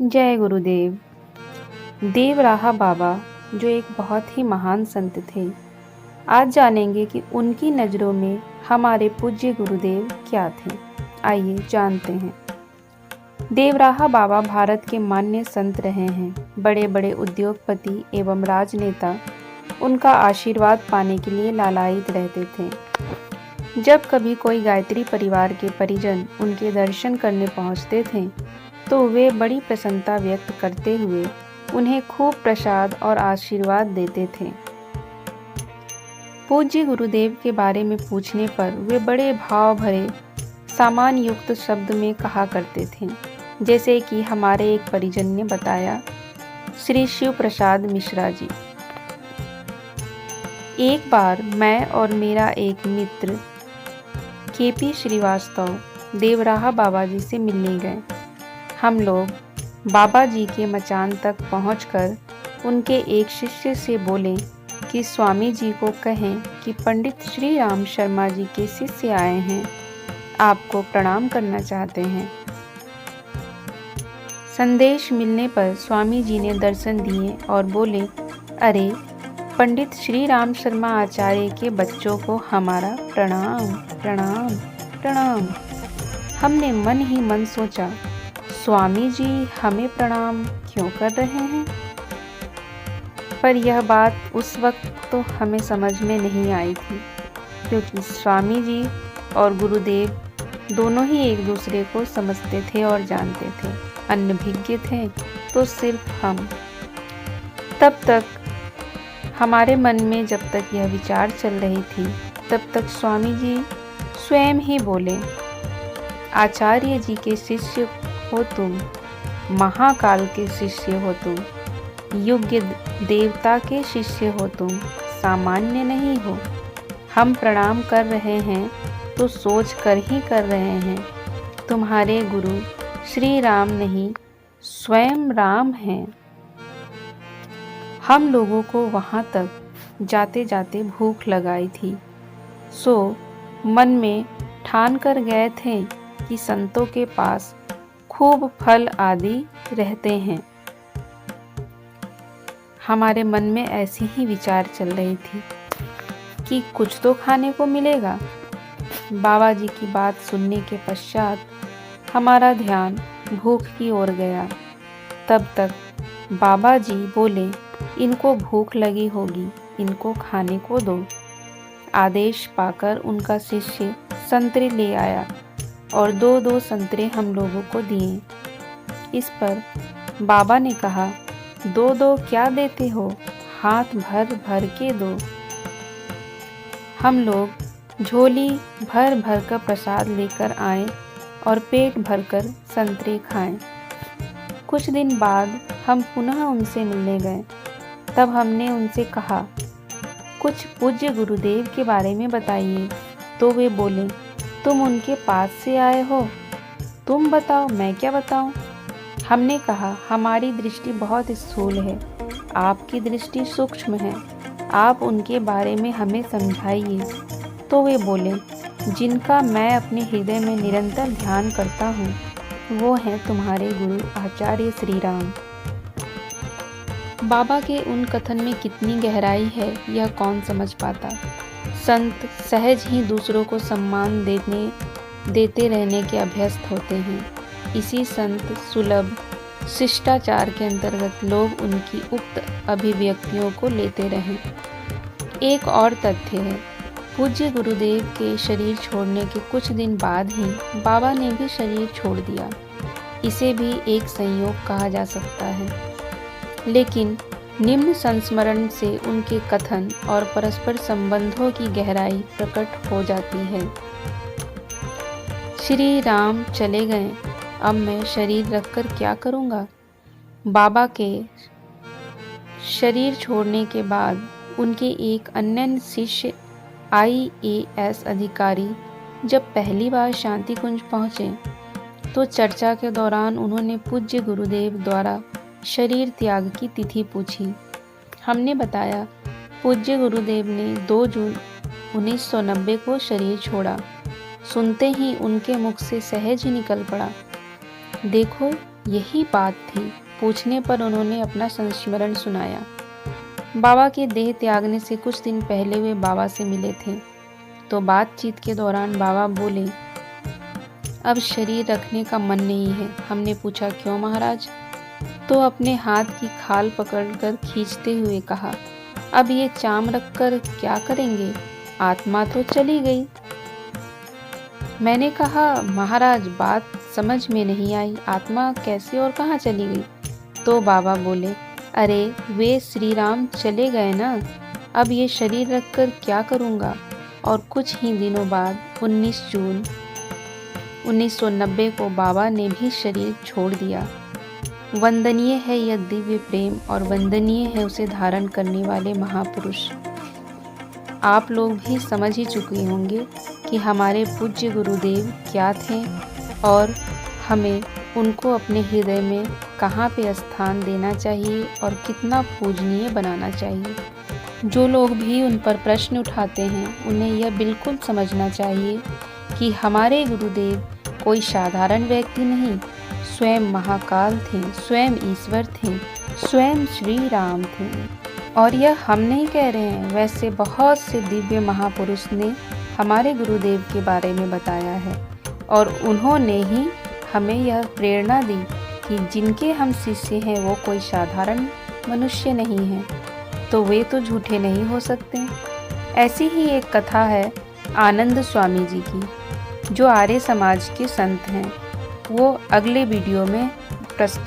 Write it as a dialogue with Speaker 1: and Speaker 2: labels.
Speaker 1: जय गुरुदेव। देवराहा बाबा जो एक बहुत ही महान संत थे, आज जानेंगे कि उनकी नज़रों में हमारे पूज्य गुरुदेव क्या थे। आइए जानते हैं। देवराहा बाबा भारत के मान्य संत रहे हैं। बड़े बड़े उद्योगपति एवं राजनेता उनका आशीर्वाद पाने के लिए लालायित रहते थे। जब कभी कोई गायत्री परिवार के परिजन उनके दर्शन करने पहुंचते थे तो वे बड़ी प्रसन्नता व्यक्त करते हुए उन्हें खूब प्रसाद और आशीर्वाद देते थे। पूज्य गुरुदेव के बारे में पूछने पर वे बड़े भाव भरे सामान युक्त शब्द में कहा करते थे, जैसे कि हमारे एक परिजन ने बताया। श्री शिव प्रसाद मिश्रा जी। एक बार मैं और मेरा एक मित्र केपी श्रीवास्तव देवराहा बाबा जी से मिलने गए। हम लोग बाबा जी के मचान तक पहुंचकर उनके एक शिष्य से बोले कि स्वामी जी को कहें कि पंडित श्री राम शर्मा जी के शिष्य आए हैं, आपको प्रणाम करना चाहते हैं। संदेश मिलने पर स्वामी जी ने दर्शन दिए और बोले, अरे पंडित श्री राम शर्मा आचार्य के बच्चों को हमारा प्रणाम प्रणाम प्रणाम। हमने मन ही मन सोचा, स्वामी जी हमें प्रणाम क्यों कर रहे हैं? पर यह बात उस वक्त तो हमें समझ में नहीं आई थी, क्योंकि स्वामी जी और गुरुदेव दोनों ही एक दूसरे को समझते थे और जानते थे। अनभिज्ञ थे तो सिर्फ हम। तब तक हमारे मन में जब तक यह विचार चल रही थी, तब तक स्वामी जी स्वयं ही बोले, आचार्य जी के शिष्य हो तुम, महाकाल के शिष्य हो तुम, योग्य देवता के शिष्य हो तुम, सामान्य नहीं हो। हम प्रणाम कर रहे हैं तो सोच कर ही कर रहे हैं। तुम्हारे गुरु श्री राम नहीं, स्वयं राम हैं। हम लोगों को वहाँ तक जाते जाते भूख लगाई थी, सो मन में ठान कर गए थे कि संतों के पास खूब फल आदि रहते हैं। हमारे मन में ऐसी ही विचार चल रही थी कि कुछ तो खाने को मिलेगा। बाबा जी की बात सुनने के पश्चात हमारा ध्यान भूख की ओर गया। तब तक बाबा जी बोले, इनको भूख लगी होगी, इनको खाने को दो। आदेश पाकर उनका शिष्य संतरे ले आया और दो दो संतरे हम लोगों को दिए। इस पर बाबा ने कहा, दो दो क्या देते हो, हाथ भर भर के दो। हम लोग झोली भर भर कर प्रसाद लेकर आए और पेट भरकर संतरे खाएं। कुछ दिन बाद हम पुनः उनसे मिलने गए। तब हमने उनसे कहा, कुछ पूज्य गुरुदेव के बारे में बताइए। तो वे बोले, तुम उनके पास से आए हो, तुम बताओ, मैं क्या बताऊं। हमने कहा, हमारी दृष्टि बहुत स्थूल है, आपकी दृष्टि सूक्ष्म है, आप उनके बारे में हमें समझाइए। तो वे बोले, जिनका मैं अपने हृदय में निरंतर ध्यान करता हूँ, वो हैं तुम्हारे गुरु आचार्य श्री राम। बाबा के उन कथन में कितनी गहराई है, यह कौन समझ पाता। संत सहज ही दूसरों को सम्मान देते रहने के अभ्यस्त होते हैं। इसी संत सुलभ शिष्टाचार के अंतर्गत लोग उनकी उक्त अभिव्यक्तियों को लेते रहें। एक और तथ्य है, पूज्य गुरुदेव के शरीर छोड़ने के कुछ दिन बाद ही बाबा ने भी शरीर छोड़ दिया। इसे भी एक संयोग कहा जा सकता है, लेकिन निम्न संस्मरण से उनके कथन और परस्पर संबंधों की गहराई प्रकट हो जाती है। श्री राम चले गए, अब मैं शरीर रखकर क्या करूँगा। बाबा के शरीर छोड़ने के बाद उनके एक अन्य शिष्य IAS अधिकारी जब पहली बार शांति कुंज पहुँचे तो चर्चा के दौरान उन्होंने पूज्य गुरुदेव द्वारा शरीर त्याग की तिथि पूछी। हमने बताया, पूज्य गुरुदेव ने 2 जून 1990 को शरीर छोड़ा। सुनते ही उनके मुख से सहज ही निकल पड़ा, देखो यही बात थी। पूछने पर उन्होंने अपना संस्मरण सुनाया। बाबा के देह त्यागने से कुछ दिन पहले वे बाबा से मिले थे। तो बातचीत के दौरान बाबा बोले, अब शरीर रखने का मन नहीं है। हमने पूछा, क्यों महाराज? तो अपने हाथ की खाल पकड़कर खींचते हुए कहा, अब ये चाम रखकर क्या करेंगे? आत्मा तो चली गई। मैंने कहा, महाराज बात समझ में नहीं आई, आत्मा कैसे और कहाँ चली गई? तो बाबा बोले, अरे वे श्री राम चले गए ना, अब ये शरीर रखकर क्या करूँगा? और कुछ ही दिनों बाद 19 जून 1990 को बाबा ने भी शरीर छोड़ दिया। वंदनीय है यह दिव्य प्रेम और वंदनीय है उसे धारण करने वाले महापुरुष। आप लोग भी समझ ही चुके होंगे कि हमारे पूज्य गुरुदेव क्या थे और हमें उनको अपने हृदय में कहाँ पे स्थान देना चाहिए और कितना पूजनीय बनाना चाहिए। जो लोग भी उन पर प्रश्न उठाते हैं उन्हें यह बिल्कुल समझना चाहिए कि हमारे गुरुदेव कोई साधारण व्यक्ति नहीं, स्वयं महाकाल थे, स्वयं ईश्वर थे, स्वयं श्री राम थे। और यह हम नहीं कह रहे हैं, वैसे बहुत से दिव्य महापुरुष ने हमारे गुरुदेव के बारे में बताया है और उन्होंने ही हमें यह प्रेरणा दी कि जिनके हम शिष्य हैं वो कोई साधारण मनुष्य नहीं है, तो वे तो झूठे नहीं हो सकते। ऐसी ही एक कथा है आनंद स्वामी जी की, जो आर्य समाज के संत हैं। वो अगले वीडियो में प्रस्तुत